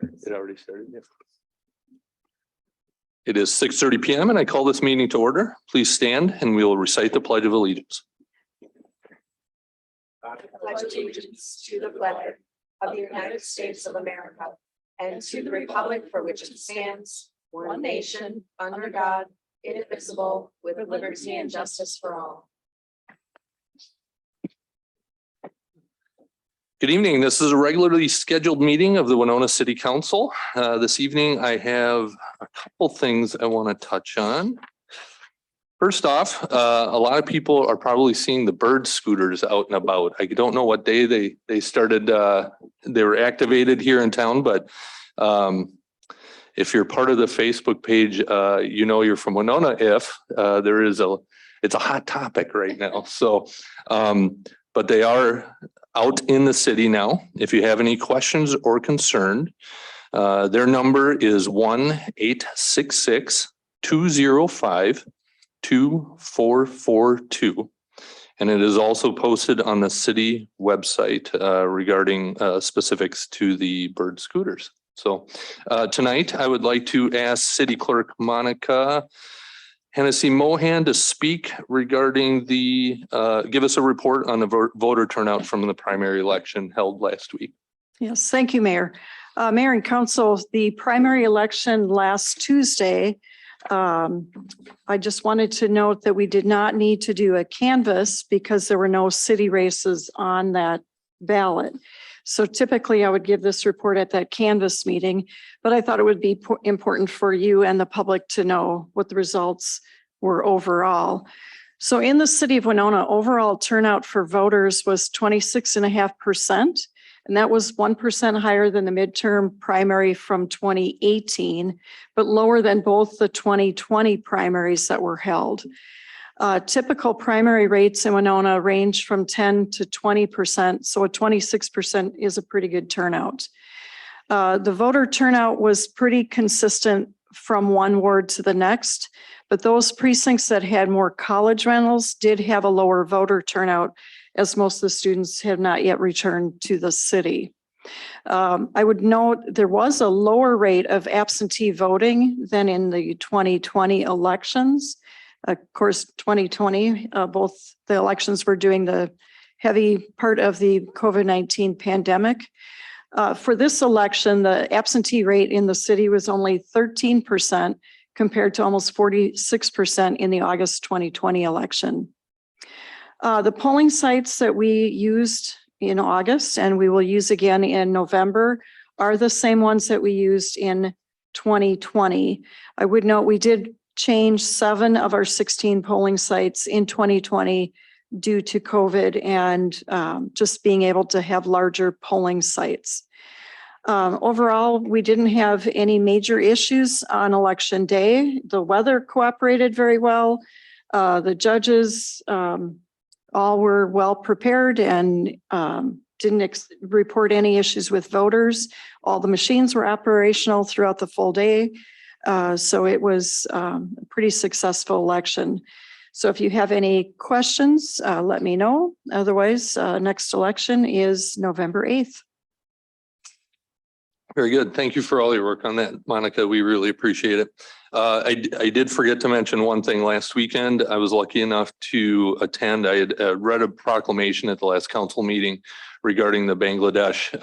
It already started. Yeah. It is 6:30 p.m. and I call this meeting to order. Please stand and we will recite the Pledge of Allegiance. Pledge allegiance to the flag of the United States of America and to the republic for which it stands, one nation, under God, indivisible, with liberty and justice for all. Good evening. This is a regularly scheduled meeting of the Winona City Council. This evening, I have a couple things I want to touch on. First off, a lot of people are probably seeing the bird scooters out and about. I don't know what day they started, they were activated here in town, but if you're part of the Facebook page, you know you're from Winona if it's a hot topic right now. So, but they are out in the city now. If you have any questions or concern, their number is 1-866-205-2442. And it is also posted on the city website regarding specifics to the bird scooters. So tonight I would like to ask City Clerk Monica Hennessy Mohan to speak regarding give us a report on the voter turnout from the primary election held last week. Yes, thank you, Mayor. Mayor and Council, the primary election last Tuesday, I just wanted to note that we did not need to do a canvass because there were no city races on that ballot. So typically I would give this report at that canvass meeting, but I thought it would be important for you and the public to know what the results were overall. So in the city of Winona, overall turnout for voters was 26.5%. And that was 1% higher than the midterm primary from 2018, but lower than both the 2020 primaries that were held. Typical primary rates in Winona range from 10 to 20%, so a 26% is a pretty good turnout. The voter turnout was pretty consistent from one ward to the next, but those precincts that had more college rentals did have a lower voter turnout, as most of the students have not yet returned to the city. I would note there was a lower rate of absentee voting than in the 2020 elections. Of course, 2020, both the elections were during the heavy part of the COVID-19 pandemic. For this election, the absentee rate in the city was only 13% compared to almost 46% in the August 2020 election. The polling sites that we used in August and we will use again in November are the same ones that we used in 2020. I would note we did change 7 of our 16 polling sites in 2020 due to COVID and just being able to have larger polling sites. Overall, we didn't have any major issues on election day. The weather cooperated very well. The judges all were well prepared and didn't report any issues with voters. All the machines were operational throughout the full day. So it was a pretty successful election. So if you have any questions, let me know. Otherwise, next election is November 8th. Very good. Thank you for all your work on that, Monica. We really appreciate it. I did forget to mention one thing last weekend. I was lucky enough to attend. I had read a proclamation at the last council meeting regarding the Bangladesh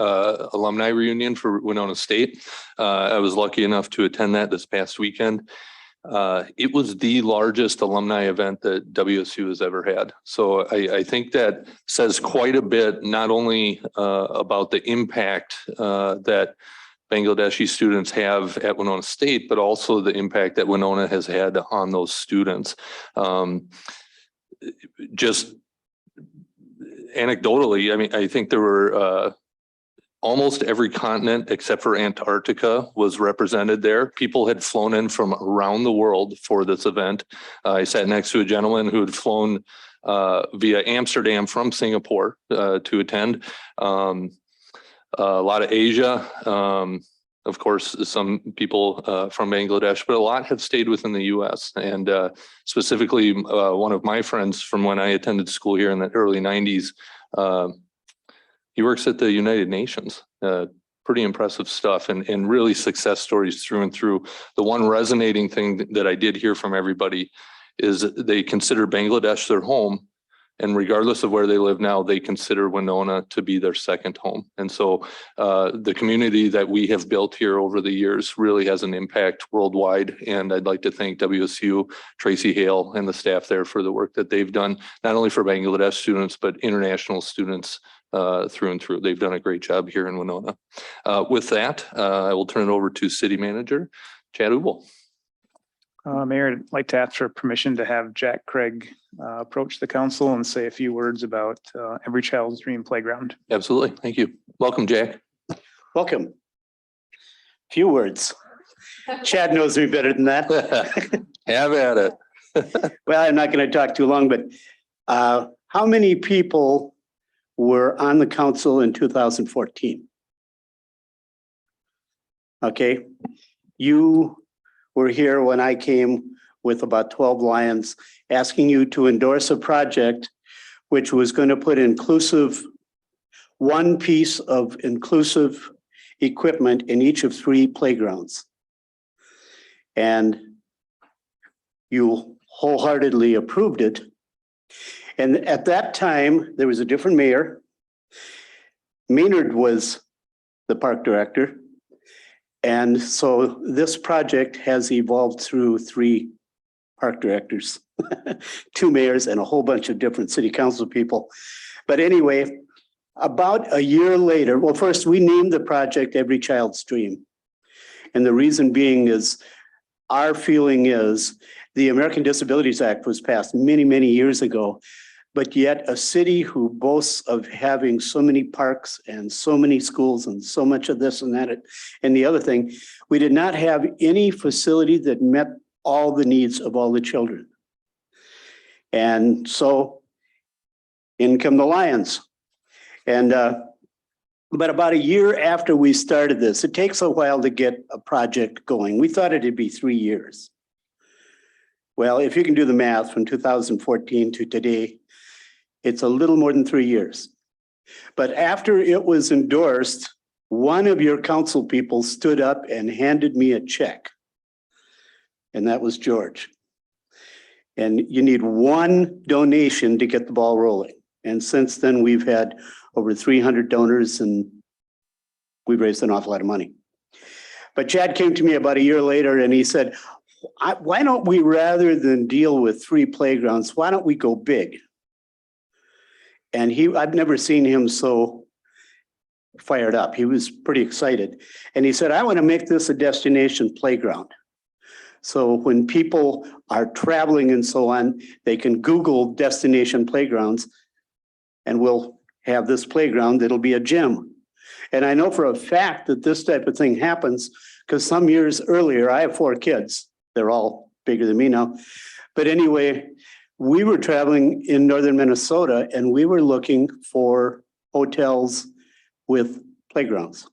alumni reunion for Winona State. I was lucky enough to attend that this past weekend. It was the largest alumni event that WSU has ever had. So I think that says quite a bit, not only about the impact that Bangladeshi students have at Winona State, but also the impact that Winona has had on those students. Just anecdotally, I mean, I think there were almost every continent except for Antarctica was represented there. People had flown in from around the world for this event. I sat next to a gentleman who had flown via Amsterdam from Singapore to attend. A lot of Asia, of course, some people from Bangladesh, but a lot have stayed within the US. And specifically, one of my friends from when I attended school here in the early 90s, he works at the United Nations pretty impressive stuff and really success stories through and through. The one resonating thing that I did hear from everybody is they consider Bangladesh their home. And regardless of where they live now, they consider Winona to be their second home. And so the community that we have built here over the years really has an impact worldwide. And I'd like to thank WSU, Tracy Hale, and the staff there for the work that they've done, not only for Bangladesh students, but international students through and through. They've done a great job here in Winona. With that, I will turn it over to City Manager Chad Ubel. Mayor, I'd like to ask for permission to have Jack Craig approach the council and say a few words about Every Child's Dream Playground. Absolutely. Thank you. Welcome, Jack. Welcome. Few words. Chad knows me better than that. Have at it. Well, I'm not going to talk too long, but how many people were on the council in 2014? Okay, you were here when I came with about 12 Lions asking you to endorse a project which was going to put one piece of inclusive equipment in each of 3 playgrounds. And you wholeheartedly approved it. And at that time, there was a different mayor. Maynard was the park director. And so this project has evolved through 3 park directors, 2 mayors, and a whole bunch of different city council people. But anyway, about a year later, well, first we named the project Every Child's Dream. And the reason being is our feeling is the American Disabilities Act was passed many, many years ago. But yet a city who boasts of having so many parks and so many schools and so much of this and that and the other thing, we did not have any facility that met all the needs of all the children. And so in come the Lions. And but about a year after we started this, it takes a while to get a project going. We thought it'd be 3 years. Well, if you can do the math from 2014 to today, it's a little more than 3 years. But after it was endorsed, one of your council people stood up and handed me a check. And that was George. And you need one donation to get the ball rolling. And since then, we've had over 300 donors and we've raised an awful lot of money. But Chad came to me about a year later and he said, why don't we, rather than deal with 3 playgrounds, why don't we go big? And I've never seen him so fired up. He was pretty excited. And he said, I want to make this a destination playground. So when people are traveling and so on, they can Google destination playgrounds and we'll have this playground that'll be a gym. And I know for a fact that this type of thing happens because some years earlier, I have 4 kids. They're all bigger than me now. But anyway, we were traveling in northern Minnesota and we were looking for hotels with playgrounds.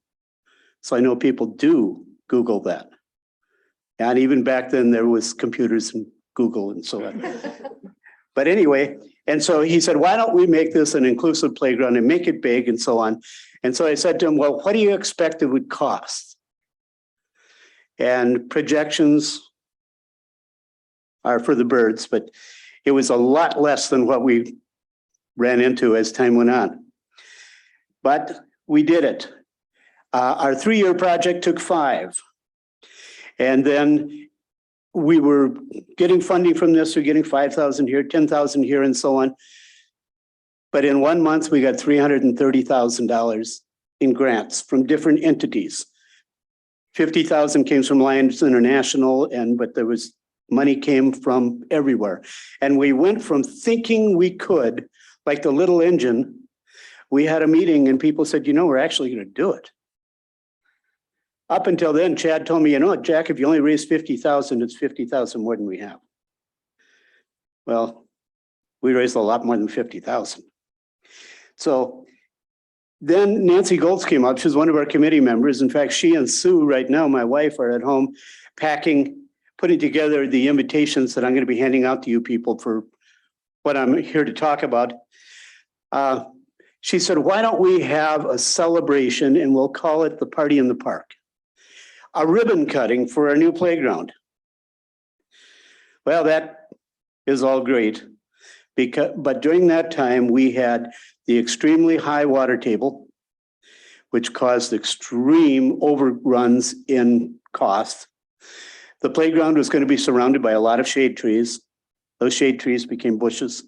So I know people do Google that. And even back then there was computers and Google and so on. But anyway, and so he said, why don't we make this an inclusive playground and make it big and so on. And so I said to him, well, what do you expect it would cost? And projections are for the birds, but it was a lot less than what we ran into as time went on. But we did it. Our 3-year project took 5. And then we were getting funding from this. We're getting 5,000 here, 10,000 here, and so on. But in 1 month, we got $330,000 in grants from different entities. 50,000 came from Lions International, but there was money came from everywhere. And we went from thinking we could, like the little engine, we had a meeting and people said, we're actually going to do it. Up until then, Chad told me, Jack, if you only raise 50,000, it's 50,000 more than we have. Well, we raised a lot more than 50,000. So then Nancy Goltz came up. She's one of our committee members. In fact, she and Sue right now, my wife, are at home putting together the invitations that I'm going to be handing out to you people for what I'm here to talk about. She said, why don't we have a celebration and we'll call it the Party in the Park? A ribbon cutting for our new playground. Well, that is all great. But during that time, we had the extremely high water table, which caused extreme overruns in cost. The playground was going to be surrounded by a lot of shade trees. Those shade trees became bushes.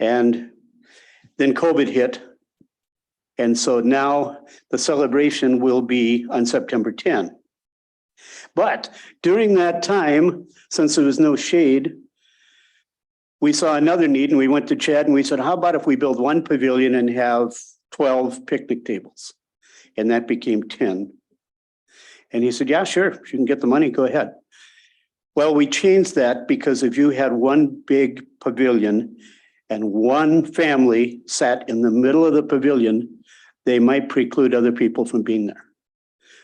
And then COVID hit. And so now the celebration will be on September 10. But during that time, since there was no shade, we saw another need and we went to Chad and we said, how about if we build one pavilion and have 12 picnic tables? And that became 10. And he said, yeah, sure, if you can get the money, go ahead. Well, we changed that because if you had one big pavilion and one family sat in the middle of the pavilion, they might preclude other people from being there.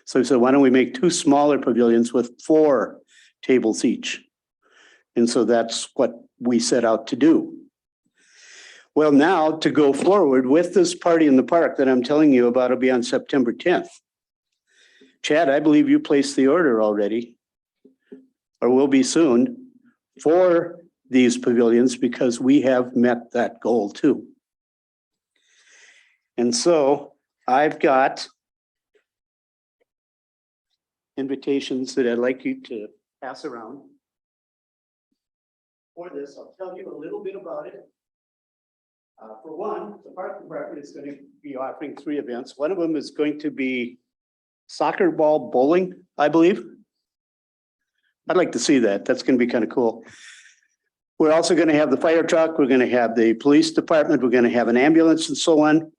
So we said, why don't we make 2 smaller pavilions with 4 tables each? And so that's what we set out to do. Well, now to go forward with this Party in the Park that I'm telling you about, it'll be on September 10th. Chad, I believe you placed the order already, or will be soon, for these pavilions because we have met that goal too. And so I've got invitations that I'd like you to pass around. For this, I'll tell you a little bit about it. For one, the park department is going to be offering 3 events. One of them is going to be soccer ball bowling, I believe. I'd like to see that. That's going to be kind of cool. We're also going to have the fire truck. We're going to have the police department. We're going to have an ambulance and so on.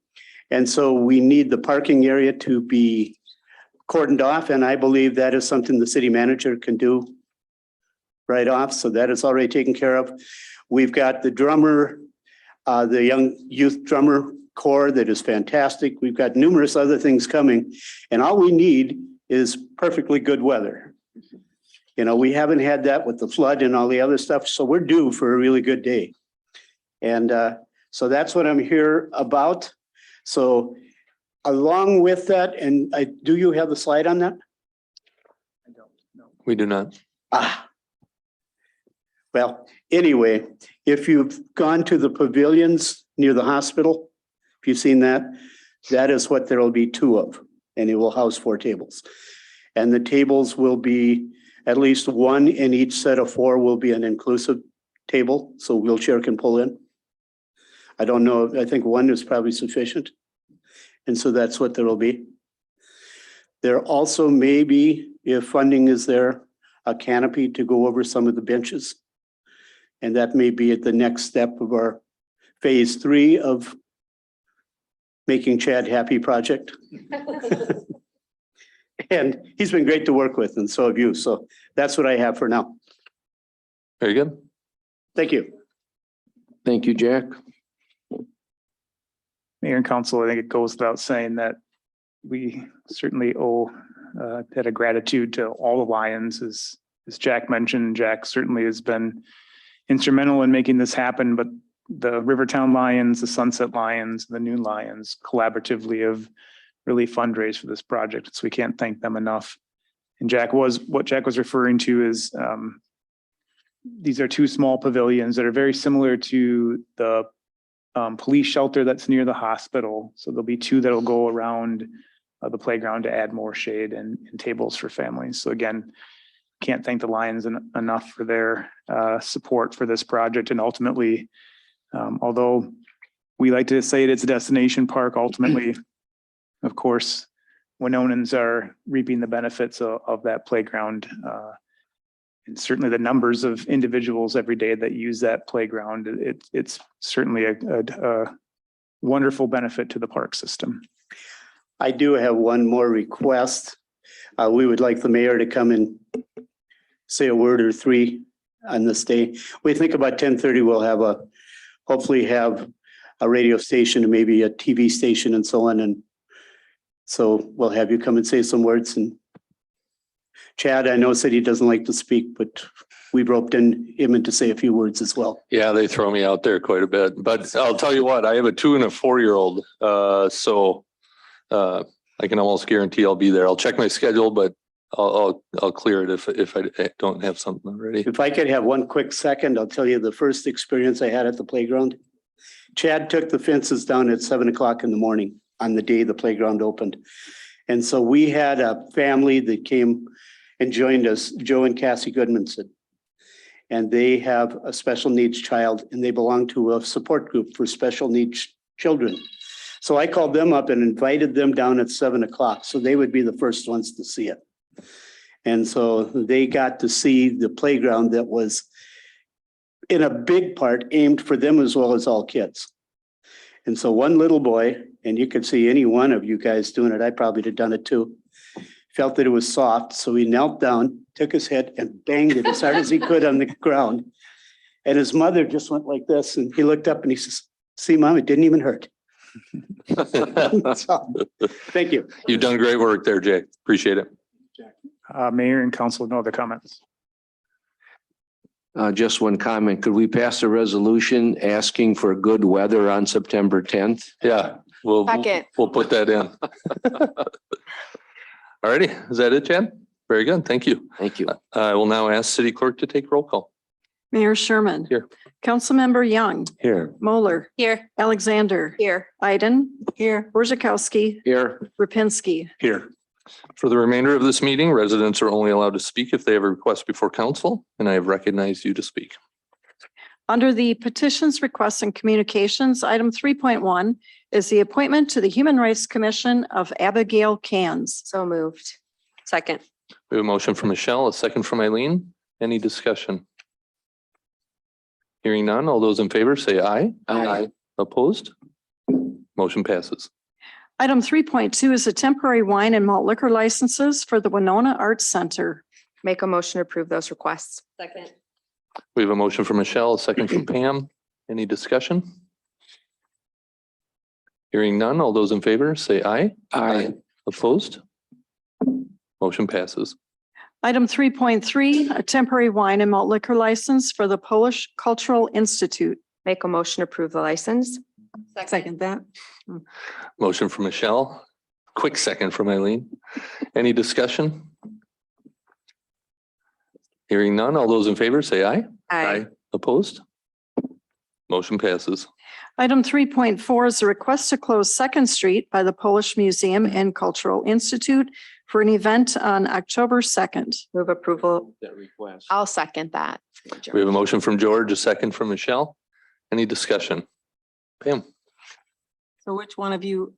And so we need the parking area to be cordoned off. And I believe that is something the city manager can do right off. So that is already taken care of. We've got the drummer, the young youth drummer corps that is fantastic. We've got numerous other things coming. And all we need is perfectly good weather. You know, we haven't had that with the flood and all the other stuff. So we're due for a really good day. And so that's what I'm here about. So along with that, and do you have the slide on that? I don't know. We do not. Well, anyway, if you've gone to the pavilions near the hospital, if you've seen that, that is what there will be 2 of, and it will house 4 tables. And the tables will be at least 1 in each set of 4 will be an inclusive table, so wheelchair can pull in. I don't know, I think 1 is probably sufficient. And so that's what there will be. There also may be, if funding is there, a canopy to go over some of the benches. And that may be at the next step of our phase 3 of making Chad happy project. And he's been great to work with, and so have you. So that's what I have for now. Very good. Thank you. Thank you, Jack. Mayor and council, I think it goes without saying that we certainly owe a debt of gratitude to all the Lions. As Jack mentioned, Jack certainly has been instrumental in making this happen, but the Rivertown Lions, the Sunset Lions, the Noon Lions collaboratively have really fundraised for this project. So we can't thank them enough. And what Jack was referring to is these are 2 small pavilions that are very similar to the police shelter that's near the hospital. So there'll be 2 that'll go around the playground to add more shade and tables for families. So again, can't thank the Lions enough for their support for this project. And ultimately, although we like to say it's a destination park, ultimately, of course, Winonans are reaping the benefits of that playground. And certainly the numbers of individuals every day that use that playground, it's certainly a wonderful benefit to the park system. I do have one more request. We would like the mayor to come and say a word or 3 on this day. We think about 10:30 we'll hopefully have a radio station and maybe a TV station and so on. And so we'll have you come and say some words. And Chad, I know said he doesn't like to speak, but we roped him in to say a few words as well. Yeah, they throw me out there quite a bit, but I'll tell you what, I have a 2 and a 4-year-old. I can almost guarantee I'll be there. I'll check my schedule, but I'll clear it if I don't have something already. If I could have one quick second, I'll tell you the first experience I had at the playground. Chad took the fences down at 7 o'clock in the morning on the day the playground opened. And so we had a family that came and joined us, Joe and Cassie Goodmanson. And they have a special needs child and they belong to a support group for special needs children. So I called them up and invited them down at 7 o'clock, so they would be the first ones to see it. And so they got to see the playground that was in a big part aimed for them as well as all kids. And so one little boy, and you could see any one of you guys doing it, I probably have done it too, felt that it was soft. So he knelt down, took his head and banged it as hard as he could on the ground. And his mother just went like this. And he looked up and he says, "See, Mom, it didn't even hurt." So, thank you. You've done great work there, Jay. Appreciate it. Mayor and council, no other comments. Just one comment. Could we pass a resolution asking for good weather on September 10th? Yeah, we'll put that in. All righty. Is that it, Chad? Very good. Thank you. Thank you. I will now ask city clerk to take roll call. Mayor Sherman. Here. Councilmember Young, Here. Moeller, Here. Alexander, Here. Iden, here, Borzakowski, Here. Rapinski. Here. For the remainder of this meeting, residents are only allowed to speak if they have a request before council, and I have recognized you to speak. Under the petitions, requests, and communications, item 3.1 is the appointment to the Human Rights Commission of Abigail Cans. So moved. Second. We have a motion from Michelle, a second from Eileen. Any discussion? Hearing none, all those in favor say aye. Aye. Opposed? Motion passes. Item 3.2 is a temporary wine and malt liquor licenses for the Winona Arts Center. Make a motion to approve those requests. Second. We have a motion from Michelle, a second from Pam. Any discussion? Hearing none, all those in favor say aye. Aye. Opposed? Motion passes. Item 3.3, a temporary wine and malt liquor license for the Polish Cultural Institute. Make a motion to approve the license. Second that. Motion from Michelle, quick second from Eileen. Any discussion? Hearing none, all those in favor say aye. Aye. Opposed? Motion passes. Item 3.4 is a request to close Second Street by the Polish Museum and Cultural Institute for an event on October 2nd. Move approval. That request. I'll second that. We have a motion from George, a second from Michelle. Any discussion? Pam? So which one of you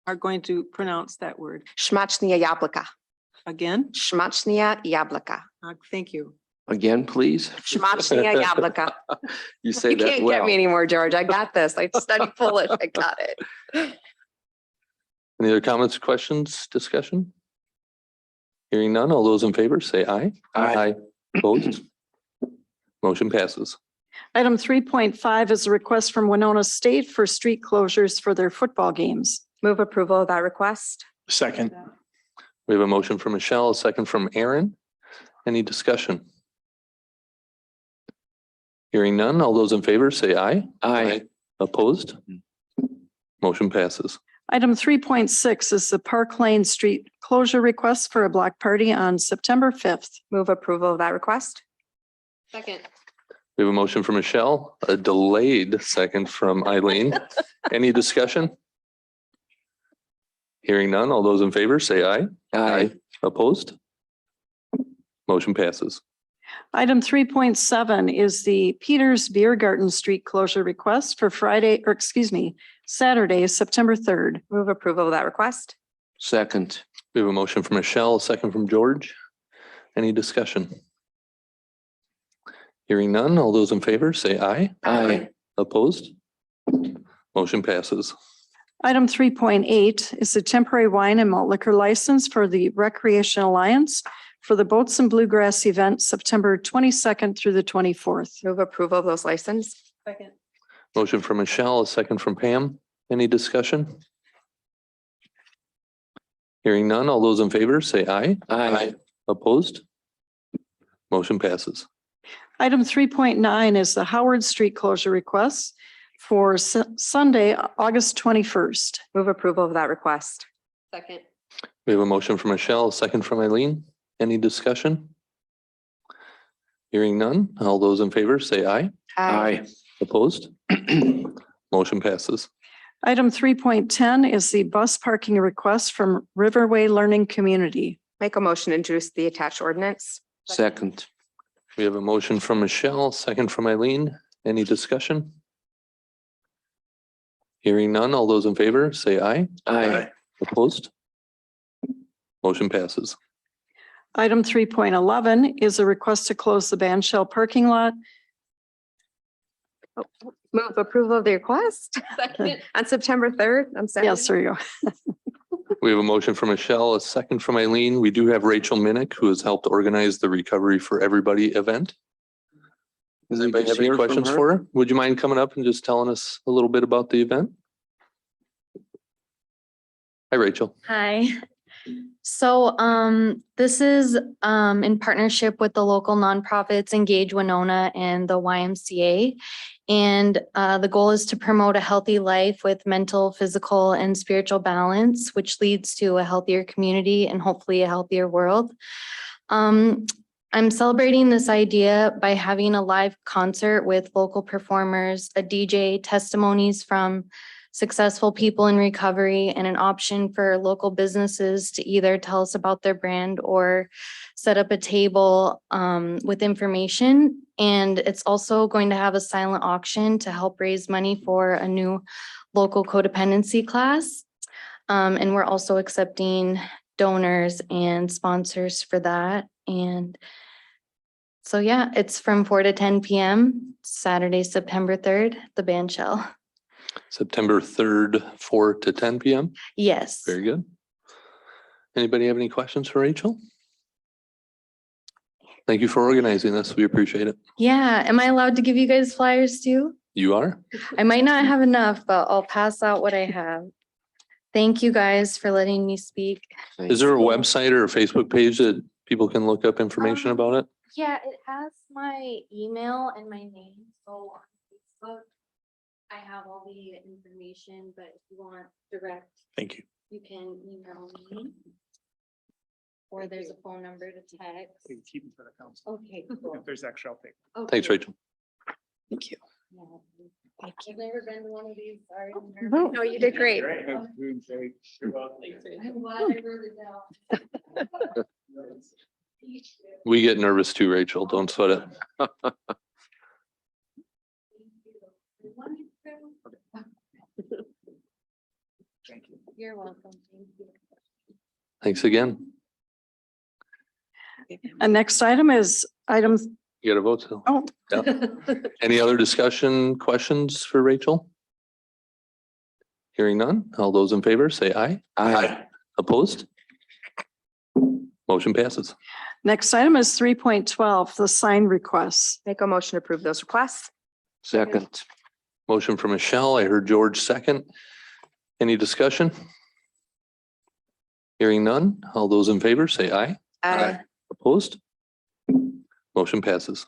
are going to pronounce that word Szmacznia jabłka. again? Szmacznia jabłka. Thank you. Again, please. Szmacznia jabłka. You say You that can't well. get me anymore, George. I got this. I studied Polish. I got it. Any other comments, questions, discussion? Hearing none, all those in favor say aye. Aye. Opposed? Motion passes. Item 3.5 is a request from Winona State for street closures for their football games. Move approval of that request. Second. We have a motion from Michelle, a second from Aaron. Any discussion? Hearing none, all those in favor say aye. Aye. Opposed? Motion passes. Item 3.6 is the Park Lane Street closure request for a block party on September 5th. Move approval of that request. Second. We have a motion from Michelle, a delayed second from Eileen. Any discussion? Hearing none, all those in favor say aye. Aye. Opposed? Motion passes. Item 3.7 is the Peters Beer Garden Street closure request for Saturday, September 3rd. Move approval of that request. Second. We have a motion from Michelle, a second from George. Any discussion? Hearing none, all those in favor say aye. Aye. Opposed? Motion passes. Item 3.8 is a temporary wine and malt liquor license for the Recreation Alliance for the Boats and Bluegrass event, September 22nd through the 24th. Move approval of those license. Second. Motion from Michelle, a second from Pam. Any discussion? Hearing none, all those in favor say aye. Aye. Opposed? Motion passes. Item 3.9 is the Howard Street closure request for Sunday, August 21st. Move approval of that request. Second. We have a motion from Michelle, a second from Eileen. Any discussion? Hearing none. All those in favor say aye. Aye. Opposed? Motion passes. Item 3.10 is the bus parking request from Riverway Learning Community. Make a motion to introduce the attached ordinance. Second. We have a motion from Michelle, second from Eileen. Any discussion? Hearing none. All those in favor say aye. Aye. Opposed? Motion passes. Item 3.11 is a request to close the band shell parking lot. Move approval of the request Second. on September 3rd. I'm sorry. Yes, there you go. We have a motion from Michelle, a second from Eileen. We do have Rachel Minnick, who has helped organize the Recovery for Everybody event. Does anybody have any questions for her? Would you mind coming up and just telling us a little bit about the event? Hi, Rachel. Hi. So this is in partnership with the local nonprofits Engage Winona and the YMCA. And the goal is to promote a healthy life with mental, physical, and spiritual balance, which leads to a healthier community and hopefully a healthier world. I'm celebrating this idea by having a live concert with local performers, a DJ, testimonies from successful people in recovery, and an option for local businesses to either tell us about their brand or set up a table with information. And it's also going to have a silent auction to help raise money for a new local codependency class. And we're also accepting donors and sponsors for that. And so, yeah, it's from 4 to 10 p.m. Saturday, September 3rd, the band shell. September 3rd, 4 to 10 p.m. Yes. Very good. Anybody have any questions for Rachel? Thank you for organizing this. We appreciate it. Yeah. Am I allowed to give you guys flyers too? You are? I might not have enough, but I'll pass out what I have. Thank you guys for letting me speak. Is there a website or a Facebook page that people can look up information about it? Yeah, it has my email and my name. So on Facebook, I have all the information, but if you want direct, Thank you. you can email me. Or there's a phone number to text. Keep them for the council. Okay, cool. If there's extra, I'll take. Thanks, Rachel. Thank you. Yeah. I've never been to one of these. Sorry. No, you did great. I'm glad I wrote it down. We get nervous too, Rachel. Don't sweat it. Thank you. You're welcome. Thank you. Thanks again. And next item is item, You got a vote still. oh, Any other discussion, questions for Rachel? Hearing none. All those in favor say aye. Aye. Opposed? Motion passes. next item is 3.12, the sign requests. Make a motion to approve those requests. Second. Motion from Michelle. I heard George second. Any discussion? Hearing none. All those in favor say aye. Opposed? Motion passes.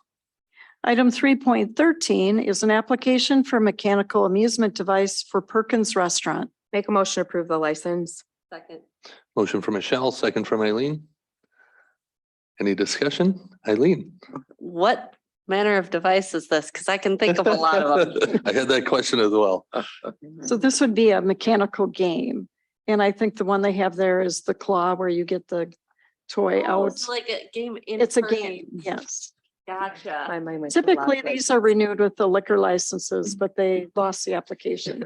Item 3.13 is an application for mechanical amusement device for Perkins Restaurant. Make a motion to approve the license. Second. Motion from Michelle, second from Eileen. Any discussion? Eileen? What manner of device is this? Because I can think of a lot of them. I had that question as well. So this would be a mechanical game. And I think the one they have there is the claw where you get the toy Oh, out. it's like a game. in It's a Perkins. game, yes. Gotcha. My mind went to the Typically, last these are renewed with the liquor licenses, but they lost the application.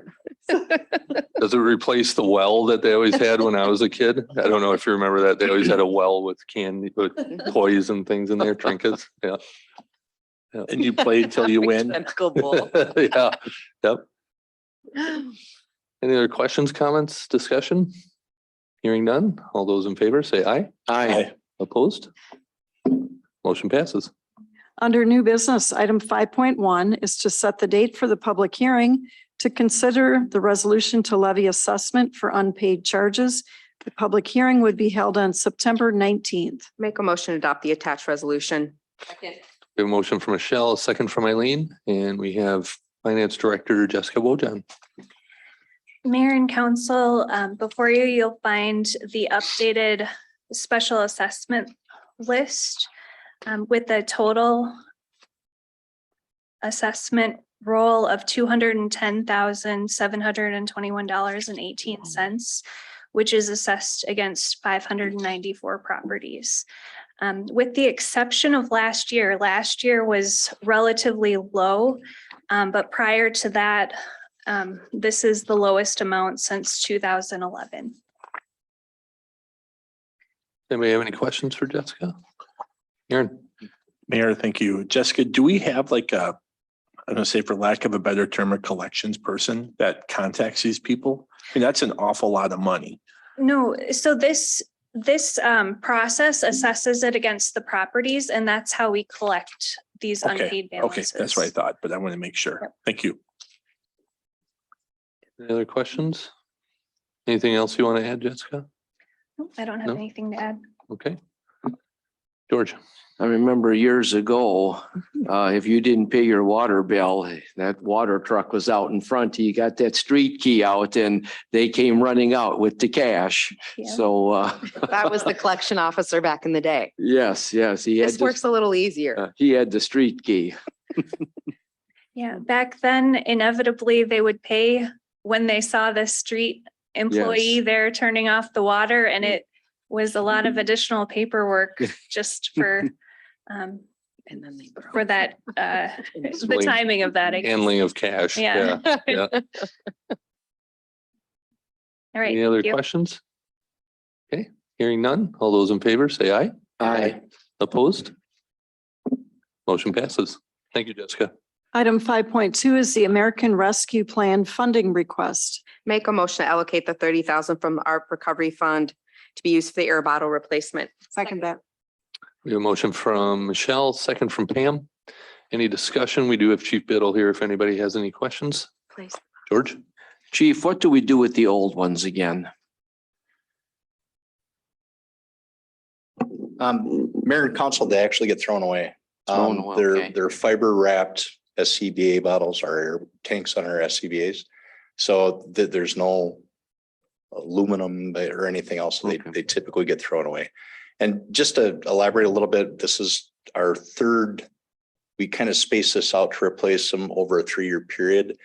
Does it replace the well that they always had when I was a kid? I don't know if you remember that. They always had a well with candy, with toys and things in there, trinkets. Yeah. And you play until you win. Tentacle bowl. Yeah, yep. Any other questions, comments, discussion? Hearing none. All those in favor say aye. Aye. Opposed? Motion passes. Under new business, item 5.1 is to set the date for the public hearing to consider the resolution to levy assessment for unpaid charges The public hearing would be held on September 19th. Make a motion to adopt the attached resolution. We have a motion from Michelle, a second from Eileen, and we have Finance Director Jessica Wojan. Mayor and council, before you, you'll find the updated special assessment list with a total assessment roll of $210,721.18, which is assessed against 594 properties. With the exception of last year was relatively low, but prior to that, this is the lowest amount since 2011. Anybody have any questions for Jessica? Aaron? Mayor, thank you. Jessica, do we have like a, I'm gonna say for lack of a better term, a collections person that contacts these people? I mean, that's an awful lot of money. No, so this process assesses it against the properties, and that's how we collect these Okay, unpaid okay, balances. that's what I thought, but I want to make sure. Yep. Thank you. Any other questions? Anything else you want to add, Jessica? Nope, I don't have No? anything to add. Okay. George? I remember years ago, if you didn't pay your water bill, that water truck was out in front. You got that street key out and they came running out with the cash. Yeah. So, That was the collection officer back in the day. yes, he had, This works a little easier. he had the street key. Yeah, back then inevitably they would pay when they saw the street employee Yes. there turning off the water, and it was a lot of additional paperwork just for And then they broke. for that the timing of that. I guess. Handling of cash. Yeah. Yeah. All right. Any other thank you. questions? Okay, hearing none. All those in favor say aye. Aye. Opposed? Motion passes. Thank you, Jessica. Item 5.2 is the American Rescue Plan funding request. Make a motion to allocate the 30,000 from the ARP Recovery Fund to be used for the air bottle replacement. Second that. We have a motion from Michelle, second from Pam. Any discussion? We do have Chief Biddle here if anybody has any questions. Please. George? Chief, what do we do with the old ones again? Mayor and council, they actually get thrown away. Thrown away, okay. They're fiber wrapped SCBA bottles or air tanks on our SCBA's. So there's no aluminum or anything else. So Okay. they typically get thrown away. And just to elaborate a little bit, this is our third, we kind of space this out to replace them over a 3-year period.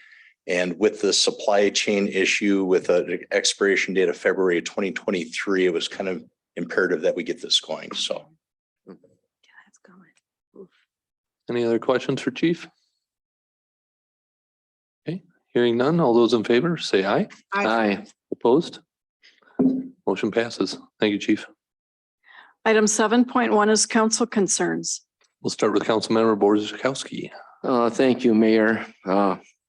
And with the supply chain issue with an expiration date of February 2023, it was kind of imperative that we get this going. So. Yeah, that's going. Any other questions for Chief? Okay, hearing none. All those in favor say aye. Aye. Opposed? Motion passes. Thank you, Chief. Item 7.1 is council concerns. We'll start with Councilmember Borzakowski. Thank you, Mayor.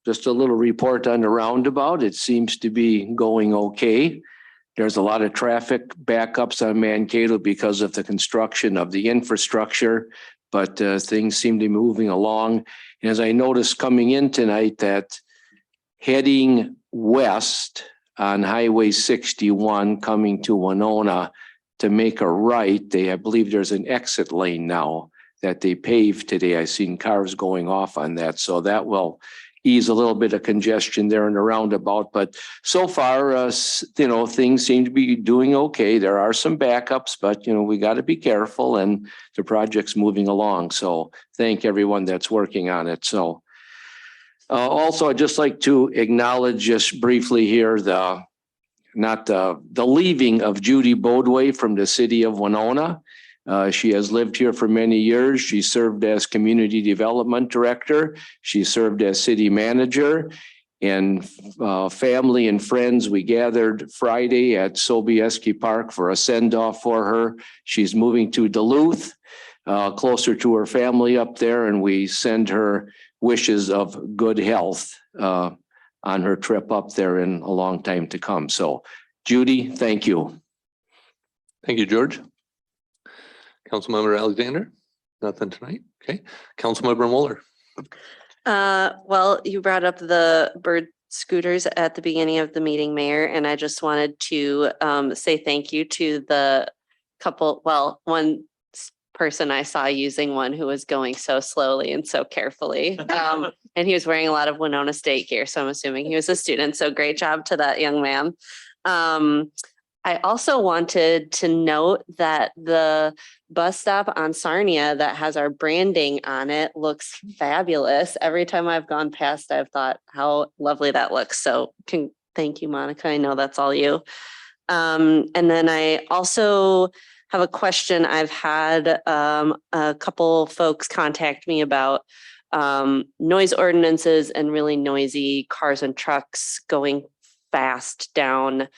Just a little report on the roundabout. It seems to be going okay. There's a lot of traffic backups on Mankato because of the construction of the infrastructure, but things seem to be moving along. And as I noticed coming in tonight, that heading west on Highway 61 coming to Winona to make a right, I believe there's an exit lane now that they paved today. I seen cars going off on that. So that will ease a little bit of congestion there in the roundabout. But so far, things seem to be doing okay. There are some backups, but we got to be careful and the project's moving along. So thank everyone that's working on it. So also, I'd just like to acknowledge just briefly here the leaving of Judy Bodway from the city of Winona. She has lived here for many years. She served as community development director. She served as city manager, and family and friends. We gathered Friday at Sobieski Park for a send off for her. She's moving to Duluth, closer to her family up there, and we send her wishes of good health on her trip up there in a long time to come. So, Judy, thank you. Thank you, George. Councilmember Alexander, nothing tonight. Okay. Councilmember Mueller. Well, you brought up the scooters at the beginning of the meeting, Mayor, and I just wanted to say thank you to the couple, well, one person I saw using one who was going so slowly and so carefully. And he was wearing a lot of Winona State gear, so I'm assuming he was a student. So great job to that young man. I also wanted to note that the bus stop on Sarnia that has our branding on it looks fabulous. Every time I've gone past, I've thought how lovely that looks. So thank you, Monica. I know that's all you. And then I also have a question. I've had a couple folks contact me about noise ordinances and really noisy cars and trucks going fast down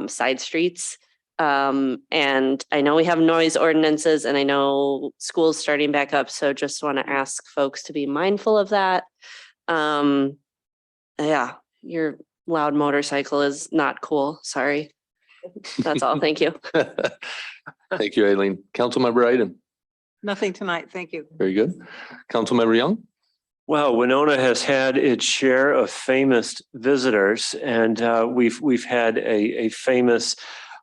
side streets. And I know we have noise ordinances and I know school's starting back up. So just want to ask folks to be mindful of that. Yeah, your loud motorcycle is not cool. Sorry. That's all. Thank you. Thank you, Eileen. Councilmember Iden. Nothing tonight. Thank you. Very good. Councilmember Young. Well, Winona has had its share of famous visitors, and we've had a famous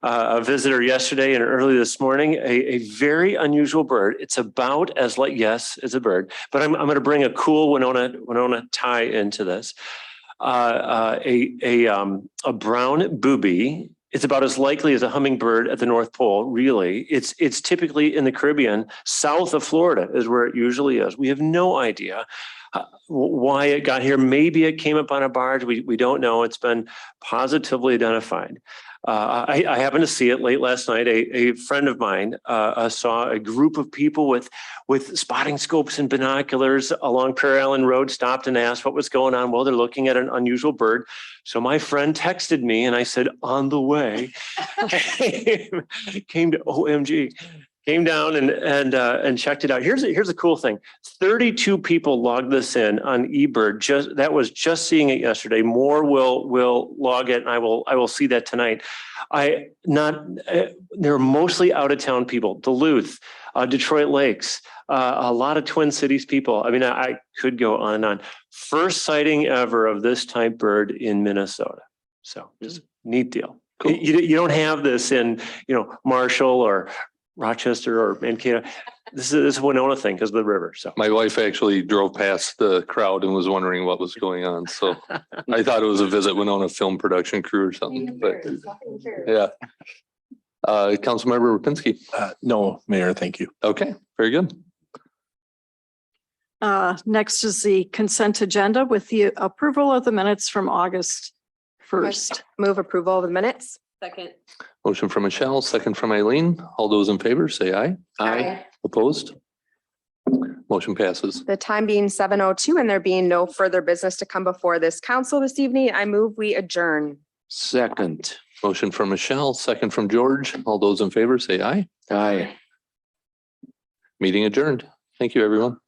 visitor yesterday and early this morning. A very unusual bird. It's about as like yes, it's a bird, but I'm going to bring a cool Winona tie into this. A brown booby. It's about as likely as a hummingbird at the North Pole, really. It's typically in the Caribbean, south of Florida is where it usually is. We have no idea why it got here. Maybe it came up on a barge. We don't know. It's been positively identified. I happened to see it late last night. A friend of mine saw a group of people with spotting scopes and binoculars along Prairie Island Road, stopped and asked what was going on. Well, they're looking at an unusual bird. So my friend texted me and I said, on the way, came to OMG. Came down and checked it out. Here's a cool thing. 32 people logged this in on eBird. That was just seeing it yesterday. More will log it, and I will see that tonight. They're mostly out of town people. Duluth, Detroit Lakes, a lot of Twin Cities people. I mean, I could go on and on. First sighting ever of this type bird in Minnesota. So just neat deal. Cool. You don't have this in Marshall or Rochester or Mankato. This is a Winona thing because of the river. So My wife actually drove past the crowd and was wondering what was going on. So I thought it was a Visit Winona film production crew or something, but yeah. Councilmember Rapinski. No, Mayor, thank you. Okay, very good. Next is the consent agenda with the approval of the minutes from August 1st. Move approval of the minutes. Second. Motion from Michelle, second from Eileen. All those in favor, say aye. Aye. Opposed? Motion passes. The time being 7:02 and there being no further business to come before this council this evening, I move we adjourn. Second. Motion from Michelle, second from George. All those in favor, say aye. Aye. Meeting adjourned. Thank you, everyone.